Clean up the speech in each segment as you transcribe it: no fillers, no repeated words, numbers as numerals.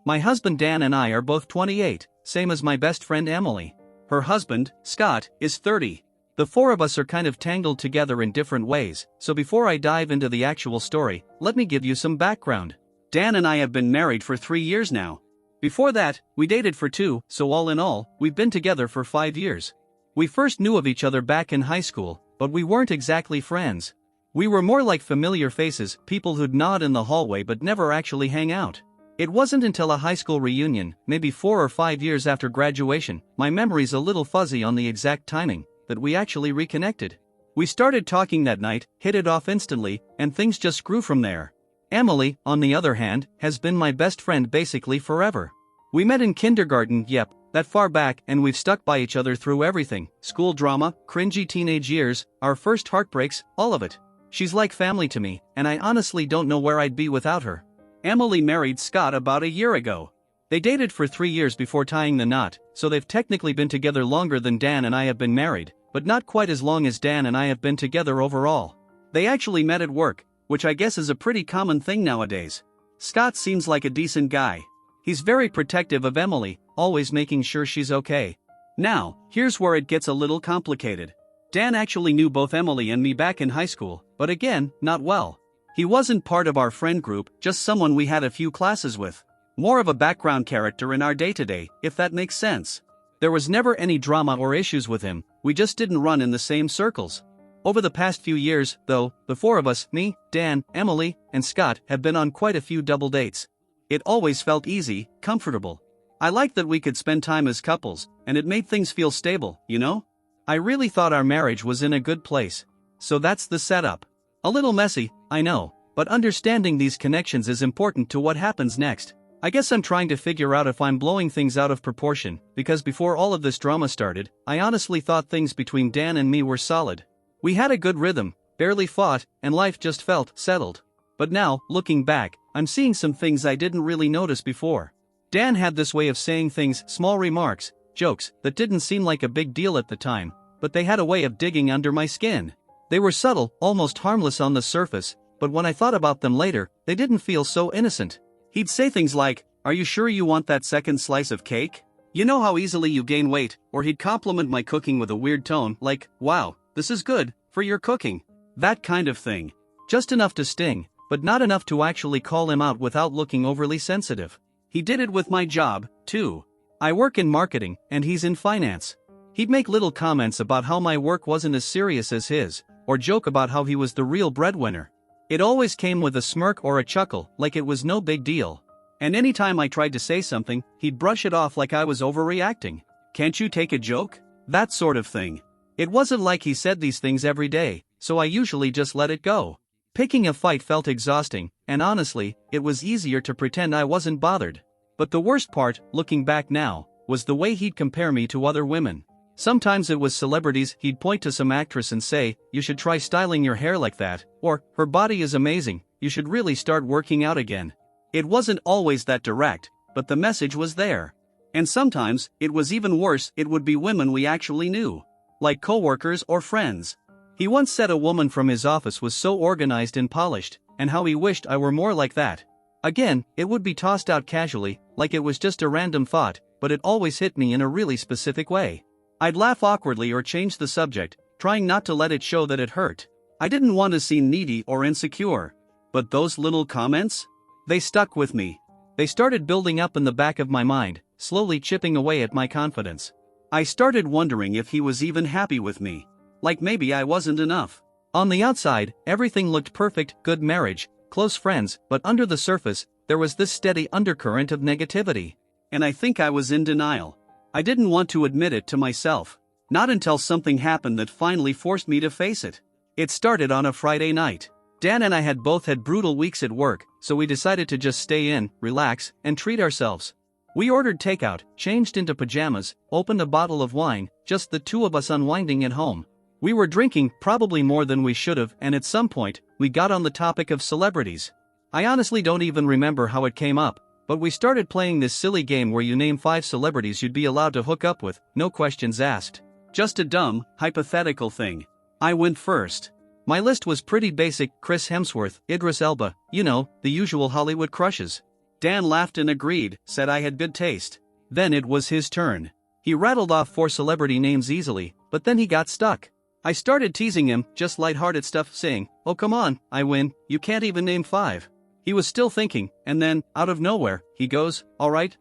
My husband Dan and I are both 28, same as my best friend Emily. Her husband, Scott, is 30. The four of us are kind of tangled together in different ways, so before I dive into the actual story, let me give you some background. Dan and I have been married for 3 years now. Before that, we dated for 2, so all in all, we've been together for 5 years. We first knew of each other back in high school, but we weren't exactly friends. We were more like familiar faces, people who'd nod in the hallway but never actually hang out. It wasn't until a high school reunion, maybe 4 or 5 years after graduation, my memory's a little fuzzy on the exact timing, that we actually reconnected. We started talking that night, hit it off instantly, and things just grew from there. Emily, on the other hand, has been my best friend basically forever. We met in kindergarten, yep, that far back, and we've stuck by each other through everything: school drama, cringy teenage years, our first heartbreaks, all of it. She's like family to me, and I honestly don't know where I'd be without her. Emily married Scott about a year ago. They dated for 3 years before tying the knot, so they've technically been together longer than Dan and I have been married, but not quite as long as Dan and I have been together overall. They actually met at work, which I guess is a pretty common thing nowadays. Scott seems like a decent guy. He's very protective of Emily, always making sure she's okay. Now, here's where it gets a little complicated. Dan actually knew both Emily and me back in high school, but again, not well. He wasn't part of our friend group, just someone we had a few classes with. More of a background character in our day-to-day, if that makes sense. There was never any drama or issues with him, we just didn't run in the same circles. Over the past few years, though, the four of us, me, Dan, Emily, and Scott, have been on quite a few double dates. It always felt easy, comfortable. I liked that we could spend time as couples, and it made things feel stable, you know? I really thought our marriage was in a good place. So that's the setup. A little messy, I know, but understanding these connections is important to what happens next. I guess I'm trying to figure out if I'm blowing things out of proportion, because before all of this drama started, I honestly thought things between Dan and me were solid. We had a good rhythm, barely fought, and life just felt settled. But now, looking back, I'm seeing some things I didn't really notice before. Dan had this way of saying things, small remarks, jokes, that didn't seem like a big deal at the time, but they had a way of digging under my skin. They were subtle, almost harmless on the surface, but when I thought about them later, they didn't feel so innocent. He'd say things like, "Are you sure you want that second slice of cake? You know how easily you gain weight," or he'd compliment my cooking with a weird tone, like, "Wow, this is good, for your cooking." That kind of thing. Just enough to sting, but not enough to actually call him out without looking overly sensitive. He did it with my job, too. I work in marketing, and he's in finance. He'd make little comments about how my work wasn't as serious as his, or joke about how he was the real breadwinner. It always came with a smirk or a chuckle, like it was no big deal. And anytime I tried to say something, he'd brush it off like I was overreacting. "Can't you take a joke?" That sort of thing. It wasn't like he said these things every day, so I usually just let it go. Picking a fight felt exhausting, and honestly, it was easier to pretend I wasn't bothered. But the worst part, looking back now, was the way he'd compare me to other women. Sometimes it was celebrities. He'd point to some actress and say, "You should try styling your hair like that," or, "Her body is amazing, you should really start working out again." It wasn't always that direct, but the message was there. And sometimes, it was even worse, it would be women we actually knew. Like coworkers or friends. He once said a woman from his office was so organized and polished, and how he wished I were more like that. Again, it would be tossed out casually, like it was just a random thought, but it always hit me in a really specific way. I'd laugh awkwardly or change the subject, trying not to let it show that it hurt. I didn't want to seem needy or insecure. But those little comments? They stuck with me. They started building up in the back of my mind, slowly chipping away at my confidence. I started wondering if he was even happy with me. Like maybe I wasn't enough. On the outside, everything looked perfect, good marriage, close friends, but under the surface, there was this steady undercurrent of negativity. And I think I was in denial. I didn't want to admit it to myself. Not until something happened that finally forced me to face it. It started on a Friday night. Dan and I had both had brutal weeks at work, so we decided to just stay in, relax, and treat ourselves. We ordered takeout, changed into pajamas, opened a bottle of wine, just the two of us unwinding at home. We were drinking, probably more than we should have, and at some point, we got on the topic of celebrities. I honestly don't even remember how it came up, but we started playing this silly game where you name 5 celebrities you'd be allowed to hook up with, no questions asked. Just a dumb, hypothetical thing. I went first. My list was pretty basic: Chris Hemsworth, Idris Elba, you know, the usual Hollywood crushes. Dan laughed and agreed, said I had good taste. Then it was his turn. He rattled off 4 celebrity names easily, but then he got stuck. I started teasing him, just lighthearted stuff, saying, "Oh come on, I win, you can't even name 5. He was still thinking, and then, out of nowhere, he goes, all right,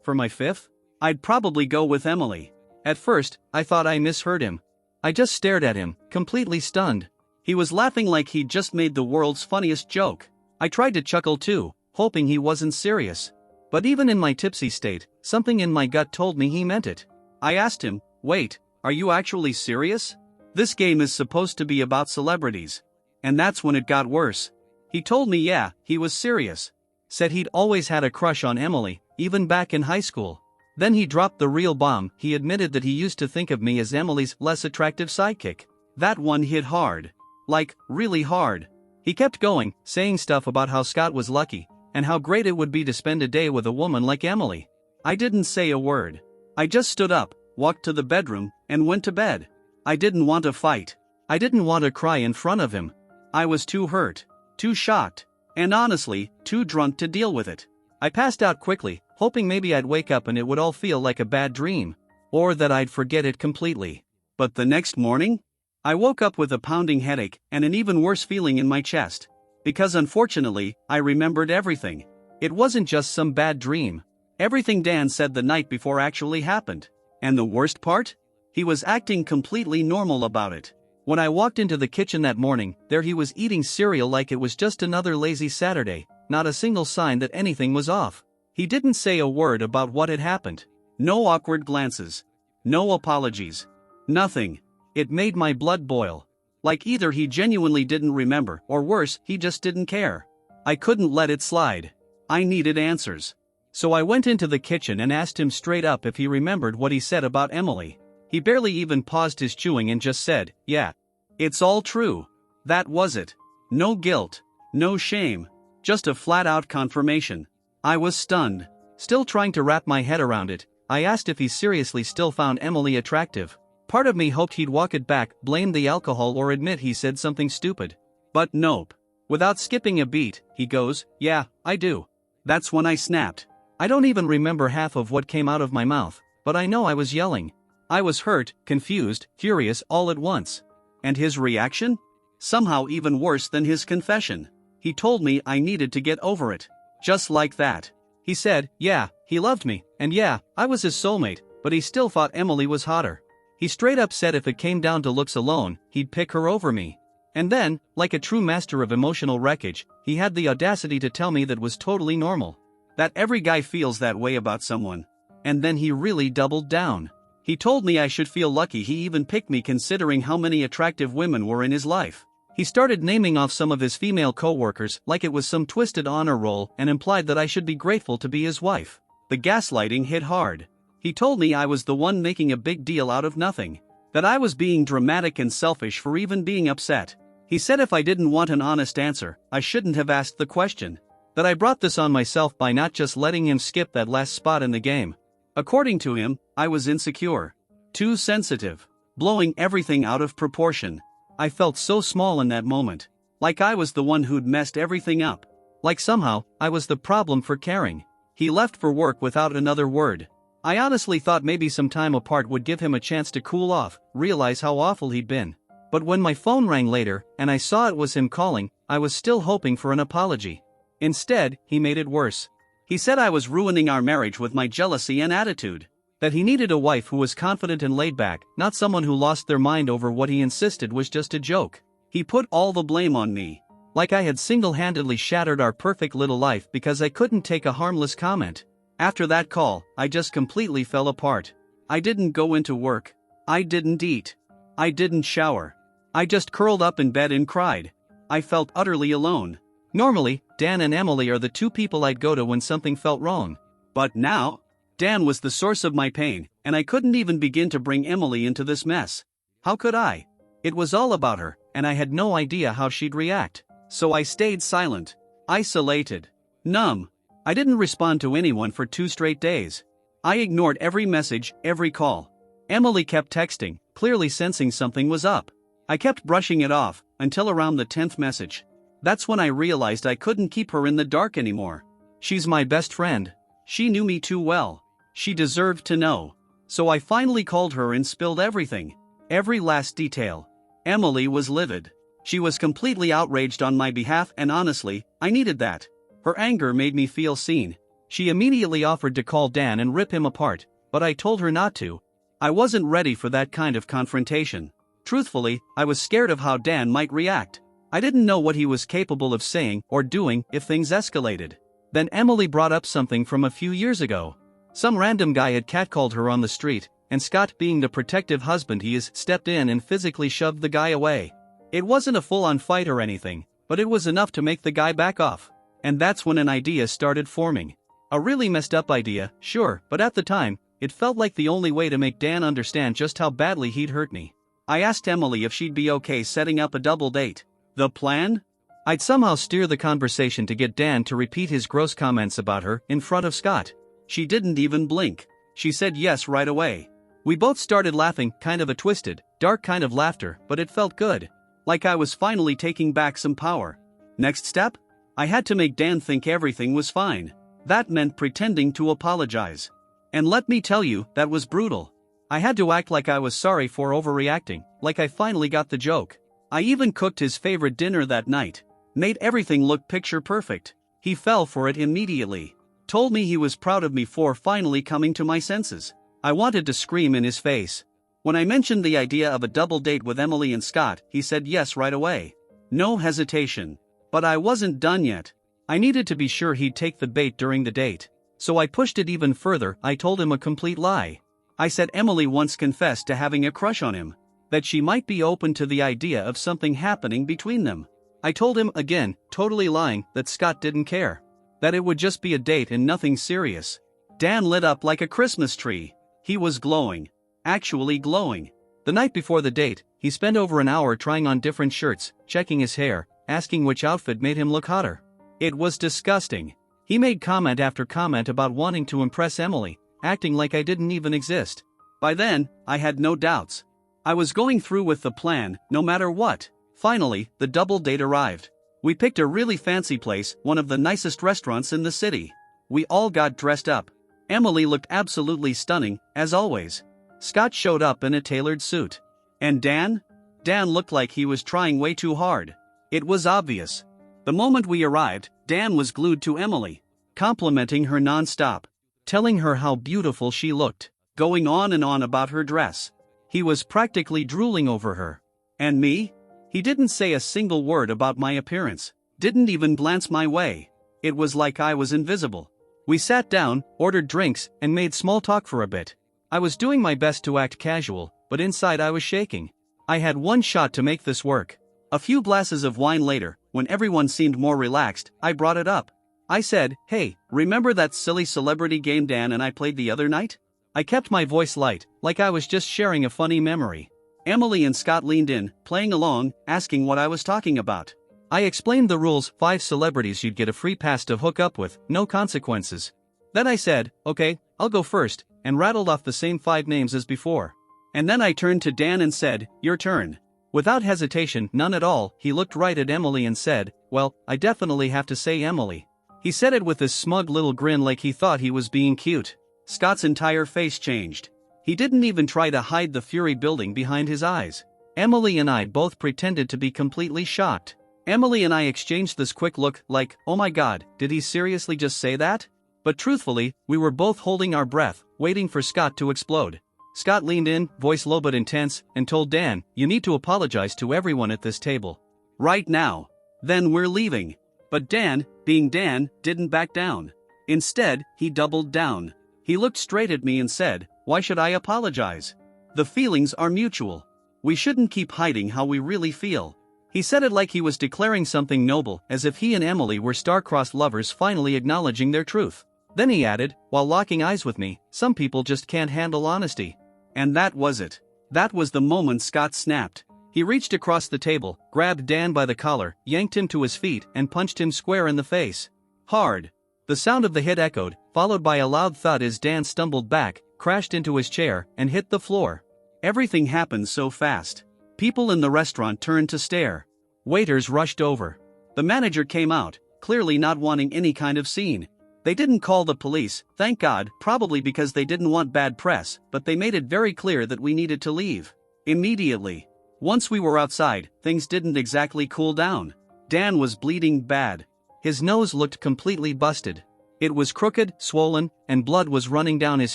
for my 5th? I'd probably go with Emily." At first, I thought I misheard him. I just stared at him, completely stunned. He was laughing like he'd just made the world's funniest joke. I tried to chuckle too, hoping he wasn't serious. But even in my tipsy state, something in my gut told me he meant it. I asked him, "Wait, are you actually serious? This game is supposed to be about celebrities." And that's when it got worse. He told me yeah, he was serious. Said he'd always had a crush on Emily, even back in high school. Then he dropped the real bomb. He admitted that he used to think of me as Emily's less attractive sidekick. That one hit hard. Like, really hard. He kept going, saying stuff about how Scott was lucky, and how great it would be to spend a day with a woman like Emily. I didn't say a word. I just stood up, walked to the bedroom, and went to bed. I didn't want to fight. I didn't want to cry in front of him. I was too hurt, too shocked, and honestly, too drunk to deal with it. I passed out quickly, hoping maybe I'd wake up and it would all feel like a bad dream, or that I'd forget it completely. But the next morning, I woke up with a pounding headache and an even worse feeling in my chest. Because unfortunately, I remembered everything. It wasn't just some bad dream. Everything Dan said the night before actually happened. And the worst part? He was acting completely normal about it. When I walked into the kitchen that morning, there he was eating cereal like it was just another lazy Saturday, not a single sign that anything was off. He didn't say a word about what had happened. No awkward glances. No apologies. Nothing. It made my blood boil. Like either he genuinely didn't remember, or worse, he just didn't care. I couldn't let it slide. I needed answers. So I went into the kitchen and asked him straight up if he remembered what he said about Emily. He barely even paused his chewing and just said, "Yeah. It's all true. That was it. No guilt. No shame. Just a flat-out confirmation." I was stunned. Still trying to wrap my head around it, I asked if he seriously still found Emily attractive. Part of me hoped he'd walk it back, blame the alcohol, or admit he said something stupid. But nope. Without skipping a beat, he goes, "Yeah, I do." That's when I snapped. I don't even remember half of what came out of my mouth, but I know I was yelling. I was hurt, confused, furious all at once. And his reaction? Somehow even worse than his confession. He told me I needed to get over it. Just like that. He said, yeah, he loved me, and yeah, I was his soulmate, but he still thought Emily was hotter. He straight up said if it came down to looks alone, he'd pick her over me. And then, like a true master of emotional wreckage, he had the audacity to tell me that was totally normal. That every guy feels that way about someone. And then he really doubled down. He told me I should feel lucky he even picked me considering how many attractive women were in his life. He started naming off some of his female co-workers like it was some twisted honor roll and implied that I should be grateful to be his wife. The gaslighting hit hard. He told me I was the one making a big deal out of nothing. That I was being dramatic and selfish for even being upset. He said if I didn't want an honest answer, I shouldn't have asked the question. That I brought this on myself by not just letting him skip that last spot in the game. According to him, I was insecure. Too sensitive. Blowing everything out of proportion. I felt so small in that moment. Like I was the one who'd messed everything up. Like somehow, I was the problem for caring. He left for work without another word. I honestly thought maybe some time apart would give him a chance to cool off, realize how awful he'd been. But when my phone rang later, and I saw it was him calling, I was still hoping for an apology. Instead, he made it worse. He said I was ruining our marriage with my jealousy and attitude. That he needed a wife who was confident and laid back, not someone who lost their mind over what he insisted was just a joke. He put all the blame on me. Like I had single-handedly shattered our perfect little life because I couldn't take a harmless comment. After that call, I just completely fell apart. I didn't go into work. I didn't eat. I didn't shower. I just curled up in bed and cried. I felt utterly alone. Normally, Dan and Emily are the two people I'd go to when something felt wrong. But now, Dan was the source of my pain, and I couldn't even begin to bring Emily into this mess. How could I? It was all about her, and I had no idea how she'd react. So I stayed silent, isolated, numb. I didn't respond to anyone for 2 straight days. I ignored every message, every call. Emily kept texting, clearly sensing something was up. I kept brushing it off, until around the 10th message. That's when I realized I couldn't keep her in the dark anymore. She's my best friend. She knew me too well. She deserved to know. So I finally called her and spilled everything. Every last detail. Emily was livid. She was completely outraged on my behalf, and honestly, I needed that. Her anger made me feel seen. She immediately offered to call Dan and rip him apart, but I told her not to. I wasn't ready for that kind of confrontation. Truthfully, I was scared of how Dan might react. I didn't know what he was capable of saying or doing if things escalated. Then Emily brought up something from a few years ago. Some random guy had catcalled her on the street, and Scott, being the protective husband he is, stepped in and physically shoved the guy away. It wasn't a full-on fight or anything, but it was enough to make the guy back off. And that's when an idea started forming. A really messed up idea, sure, but at the time, it felt like the only way to make Dan understand just how badly he'd hurt me. I asked Emily if she'd be okay setting up a double date. The plan? I'd somehow steer the conversation to get Dan to repeat his gross comments about her in front of Scott. She didn't even blink. She said yes right away. We both started laughing, kind of a twisted, dark kind of laughter, but it felt good. Like I was finally taking back some power. Next step? I had to make Dan think everything was fine. That meant pretending to apologize. And let me tell you, that was brutal. I had to act like I was sorry for overreacting, like I finally got the joke. I even cooked his favorite dinner that night. Made everything look picture perfect. He fell for it immediately. Told me he was proud of me for finally coming to my senses. I wanted to scream in his face. When I mentioned the idea of a double date with Emily and Scott, he said yes right away. No hesitation. But I wasn't done yet. I needed to be sure he'd take the bait during the date. So I pushed it even further. I told him a complete lie. I said Emily once confessed to having a crush on him. That she might be open to the idea of something happening between them. I told him, again, totally lying, that Scott didn't care. That it would just be a date and nothing serious. Dan lit up like a Christmas tree. He was glowing. Actually glowing. The night before the date, he spent over an hour trying on different shirts, checking his hair, asking which outfit made him look hotter. It was disgusting. He made comment after comment about wanting to impress Emily, acting like I didn't even exist. By then, I had no doubts. I was going through with the plan, no matter what. Finally, the double date arrived. We picked a really fancy place, one of the nicest restaurants in the city. We all got dressed up. Emily looked absolutely stunning, as always. Scott showed up in a tailored suit. And Dan? Dan looked like he was trying way too hard. It was obvious. The moment we arrived, Dan was glued to Emily, complimenting her non-stop, telling her how beautiful she looked, going on and on about her dress. He was practically drooling over her. And me? He didn't say a single word about my appearance, didn't even glance my way. It was like I was invisible. We sat down, ordered drinks, and made small talk for a bit. I was doing my best to act casual, but inside I was shaking. I had one shot to make this work. A few glasses of wine later, when everyone seemed more relaxed, I brought it up. I said, "Hey, remember that silly celebrity game Dan and I played the other night?" I kept my voice light, like I was just sharing a funny memory. Emily and Scott leaned in, playing along, asking what I was talking about. I explained the rules: 5 celebrities you'd get a free pass to hook up with, no consequences. Then I said, "Okay, I'll go first," and rattled off the same 5 names as before. And then I turned to Dan and said, "Your turn." Without hesitation, none at all, he looked right at Emily and said, "Well, I definitely have to say Emily." He said it with this smug little grin like he thought he was being cute. Scott's entire face changed. He didn't even try to hide the fury building behind his eyes. Emily and I both pretended to be completely shocked. Emily and I exchanged this quick look like, oh my god, did he seriously just say that? But truthfully, we were both holding our breath, waiting for Scott to explode. Scott leaned in, voice low but intense, and told Dan, "You need to apologize to everyone at this table. Right now. Then we're leaving." But Dan, being Dan, didn't back down. Instead, he doubled down. He looked straight at me and said, "Why should I apologize? The feelings are mutual. We shouldn't keep hiding how we really feel." He said it like he was declaring something noble, as if he and Emily were star-crossed lovers finally acknowledging their truth. Then he added, while locking eyes with me, "Some people just can't handle honesty." And that was it. That was the moment Scott snapped. He reached across the table, grabbed Dan by the collar, yanked him to his feet, and punched him square in the face. Hard. The sound of the hit echoed, followed by a loud thud as Dan stumbled back, crashed into his chair, and hit the floor. Everything happened so fast. People in the restaurant turned to stare. Waiters rushed over. The manager came out, clearly not wanting any kind of scene. They didn't call the police, thank God, probably because they didn't want bad press, but they made it very clear that we needed to leave. Immediately. Once we were outside, things didn't exactly cool down. Dan was bleeding bad. His nose looked completely busted. It was crooked, swollen, and blood was running down his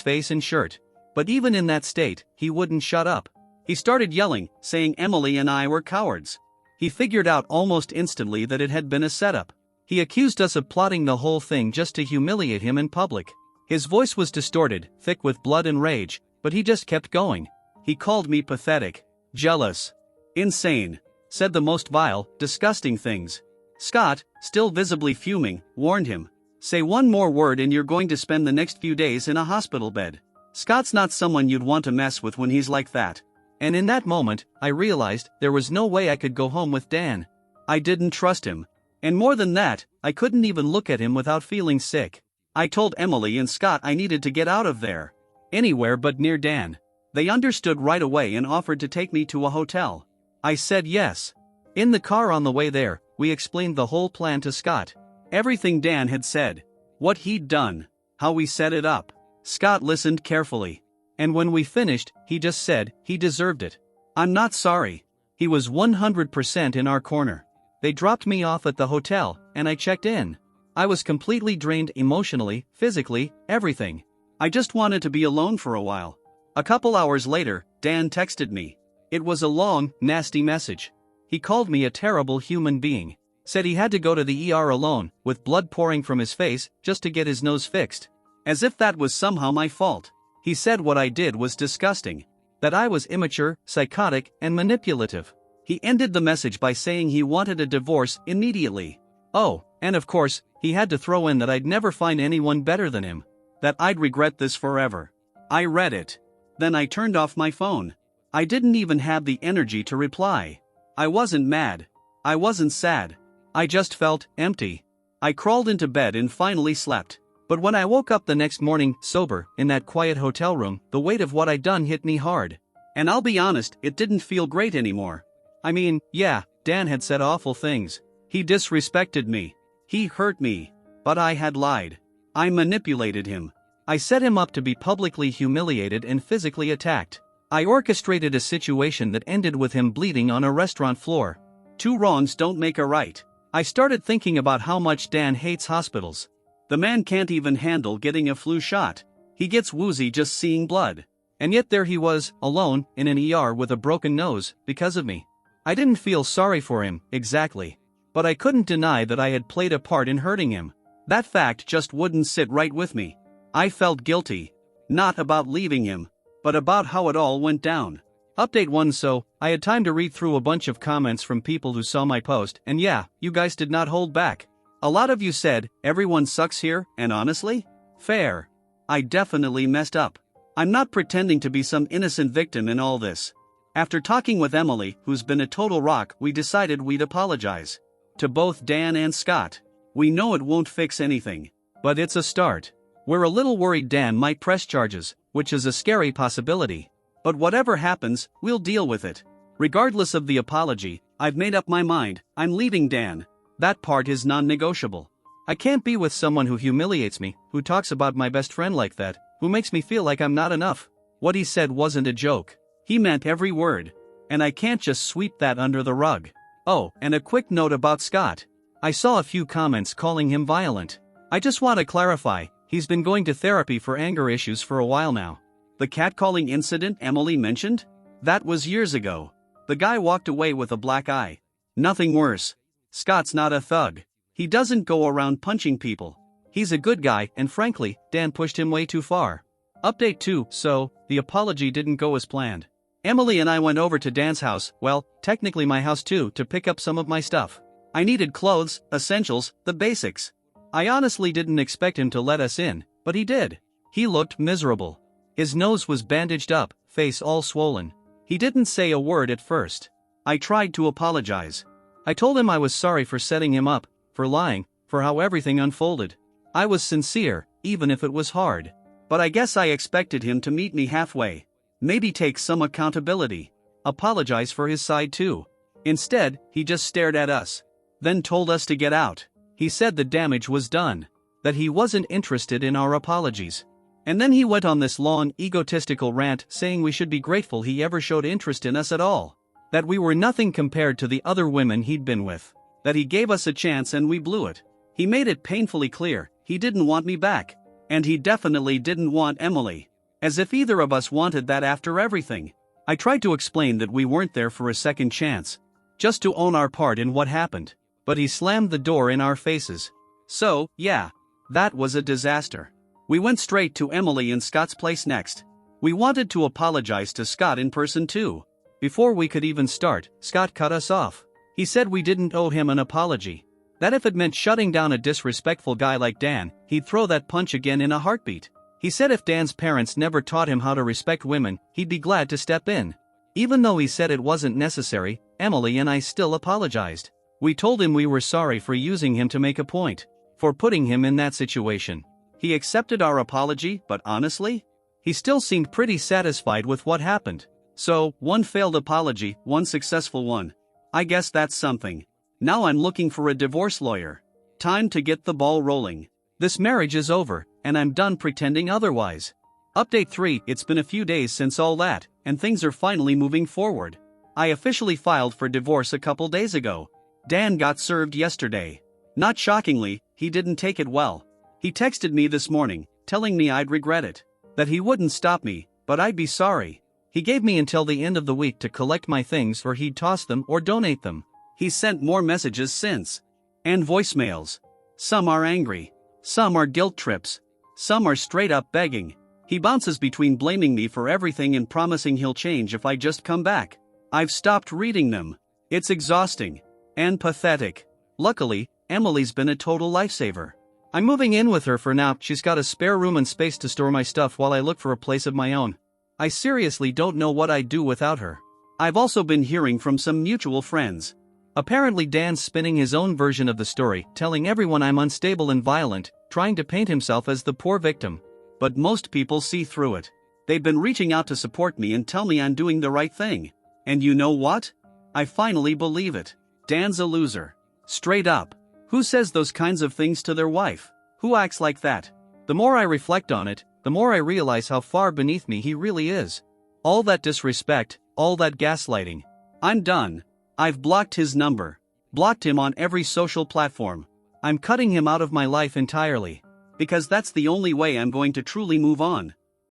face and shirt. But even in that state, he wouldn't shut up. He started yelling, saying Emily and I were cowards. He figured out almost instantly that it had been a setup. He accused us of plotting the whole thing just to humiliate him in public. His voice was distorted, thick with blood and rage, but he just kept going. He called me pathetic, jealous, insane, said the most vile, disgusting things. Scott, still visibly fuming, warned him, "Say one more word and you're going to spend the next few days in a hospital bed." Scott's not someone you'd want to mess with when he's like that. And in that moment, I realized there was no way I could go home with Dan. I didn't trust him. And more than that, I couldn't even look at him without feeling sick. I told Emily and Scott I needed to get out of there. Anywhere but near Dan. They understood right away and offered to take me to a hotel. I said yes. In the car on the way there, we explained the whole plan to Scott. Everything Dan had said. What he'd done. How we set it up. Scott listened carefully. And when we finished, he just said he deserved it. I'm not sorry. He was 100% in our corner. They dropped me off at the hotel, and I checked in. I was completely drained emotionally, physically, everything. I just wanted to be alone for a while. A couple hours later, Dan texted me. It was a long, nasty message. He called me a terrible human being. Said he had to go to the ER alone, with blood pouring from his face, just to get his nose fixed. As if that was somehow my fault. He said what I did was disgusting. That I was immature, psychotic, and manipulative. He ended the message by saying he wanted a divorce immediately. Oh, and of course, he had to throw in that I'd never find anyone better than him. That I'd regret this forever. I read it. Then I turned off my phone. I didn't even have the energy to reply. I wasn't mad. I wasn't sad. I just felt empty. I crawled into bed and finally slept. But when I woke up the next morning, sober, in that quiet hotel room, the weight of what I'd done hit me hard. And I'll be honest, it didn't feel great anymore. I mean, yeah, Dan had said awful things. He disrespected me. He hurt me. But I had lied. I manipulated him. I set him up to be publicly humiliated and physically attacked. I orchestrated a situation that ended with him bleeding on a restaurant floor. Two wrongs don't make a right. I started thinking about how much Dan hates hospitals. The man can't even handle getting a flu shot. He gets woozy just seeing blood. And yet there he was, alone, in an ER with a broken nose, because of me. I didn't feel sorry for him, exactly. But I couldn't deny that I had played a part in hurting him. That fact just wouldn't sit right with me. I felt guilty. Not about leaving him, but about how it all went down. Update 1. So, I had time to read through a bunch of comments from people who saw my post, and yeah, you guys did not hold back. A lot of you said, everyone sucks here, and honestly? Fair. I definitely messed up. I'm not pretending to be some innocent victim in all this. After talking with Emily, who's been a total rock, we decided we'd apologize. To both Dan and Scott. We know it won't fix anything. But it's a start. We're a little worried Dan might press charges, which is a scary possibility. But whatever happens, we'll deal with it. Regardless of the apology, I've made up my mind, I'm leaving Dan. That part is non-negotiable. I can't be with someone who humiliates me, who talks about my best friend like that, who makes me feel like I'm not enough. What he said wasn't a joke. He meant every word. And I can't just sweep that under the rug. Oh, and a quick note about Scott. I saw a few comments calling him violent. I just want to clarify, he's been going to therapy for anger issues for a while now. The catcalling incident Emily mentioned? That was years ago. The guy walked away with a black eye. Nothing worse. Scott's not a thug. He doesn't go around punching people. He's a good guy, and frankly, Dan pushed him way too far. Update 2. So, the apology didn't go as planned. Emily and I went over to Dan's house, well, technically my house too, to pick up some of my stuff. I needed clothes, essentials, the basics. I honestly didn't expect him to let us in, but he did. He looked miserable. His nose was bandaged up, face all swollen. He didn't say a word at first. I tried to apologize. I told him I was sorry for setting him up, for lying, for how everything unfolded. I was sincere, even if it was hard. But I guess I expected him to meet me halfway. Maybe take some accountability. Apologize for his side too. Instead, he just stared at us. Then told us to get out. He said the damage was done. that he wasn't interested in our apologies. And then he went on this long, egotistical rant saying we should be grateful he ever showed interest in us at all. That we were nothing compared to the other women he'd been with. That he gave us a chance and we blew it. He made it painfully clear he didn't want me back. And he definitely didn't want Emily. As if either of us wanted that after everything. I tried to explain that we weren't there for a second chance. Just to own our part in what happened. But he slammed the door in our faces. So, yeah. That was a disaster. We went straight to Emily and Scott's place next. We wanted to apologize to Scott in person too. Before we could even start, Scott cut us off. He said we didn't owe him an apology. That if it meant shutting down a disrespectful guy like Dan, he'd throw that punch again in a heartbeat. He said if Dan's parents never taught him how to respect women, he'd be glad to step in. Even though he said it wasn't necessary, Emily and I still apologized. We told him we were sorry for using him to make a point. For putting him in that situation. He accepted our apology, but honestly, he still seemed pretty satisfied with what happened. So, one failed apology, one successful one. I guess that's something. Now I'm looking for a divorce lawyer. Time to get the ball rolling. This marriage is over, and I'm done pretending otherwise. Update 3. It's been a few days since all that, and things are finally moving forward. I officially filed for divorce a couple days ago. Dan got served yesterday. Not shockingly, he didn't take it well. He texted me this morning, telling me I'd regret it. That he wouldn't stop me, but I'd be sorry. He gave me until the end of the week to collect my things or he'd toss them or donate them. He's sent more messages since. And voicemails. Some are angry. Some are guilt trips. Some are straight up begging. He bounces between blaming me for everything and promising he'll change if I just come back. I've stopped reading them. It's exhausting. And pathetic. Luckily, Emily's been a total lifesaver. I'm moving in with her for now. She's got a spare room and space to store my stuff while I look for a place of my own. I seriously don't know what I'd do without her. I've also been hearing from some mutual friends. Apparently Dan's spinning his own version of the story, telling everyone I'm unstable and violent, trying to paint himself as the poor victim. But most people see through it. They've been reaching out to support me and tell me I'm doing the right thing. And you know what? I finally believe it. Dan's a loser. Straight up. Who says those kinds of things to their wife? Who acts like that? The more I reflect on it, the more I realize how far beneath me he really is. All that disrespect, all that gaslighting. I'm done. I've blocked his number. Blocked him on every social platform. I'm cutting him out of my life entirely. Because that's the only way I'm going to truly move on.